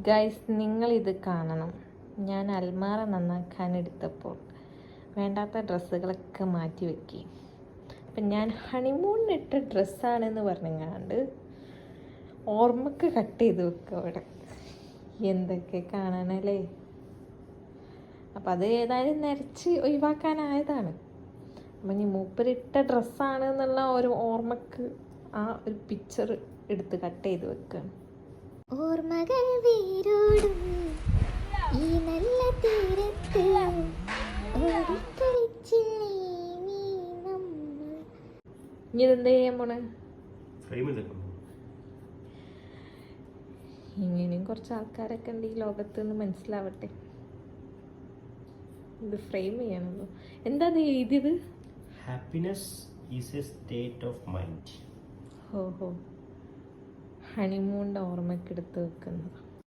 Guys, നിങ്ങളിത് കാണണം. ഞാൻ അൽമാറ നന്നാക്കാൻ എടുത്തപ്പോൾ വേണ്ടാത്ത ഡ്രസ്സുകളൊക്കെ മാറ്റി വെക്കി. അപ്പം ഞാൻ ഹണിമൂണിനിട്ട ഡ്രസ്സാണെന്ന് പറഞ്ഞങ്ങാണ്ട് ഓർമ്മക്ക് കട്ട് ചെയ്ത് വെക്കുക അവിടെ. എന്തൊക്കെ കാണാനല്ലേ. അപ്പം അത് ഏതായാലും നരച്ച് ഒഴിവാക്കാനായതാണ്. അപ്പം ഇനി മൂപ്പരിട്ട ഡ്രസ്സാണ് എന്നുള്ള ഒരു ഓർമ്മക്ക് ആ ഒരു പിക്ചർ എടുത്ത് കട്ട് ചെയ്ത് വെക്കുകയാണ്. ഓർമ്മകൾ വീരോടും ഈ നല്ല തീരത്ത് ഇനി ഇതെന്താ ചെയ്യാൻ പോണേ? ഇങ്ങനെയും കുറച്ച് ആൾക്കാരൊക്കെ ഉണ്ട് ഈ ലോകത്ത് നിന്ന് മനസ്സിലാവട്ടെ. ഇത് ഫ്രെയിം ചെയ്യണല്ലോ. എന്താ ഇത് എഴുതിയത്? Happiness is A state of mind. ഹോ ഹണിമൂണിൻ്റെ ഓർമ്മയ്ക്ക് എടുത്ത് വെക്കുന്നത്.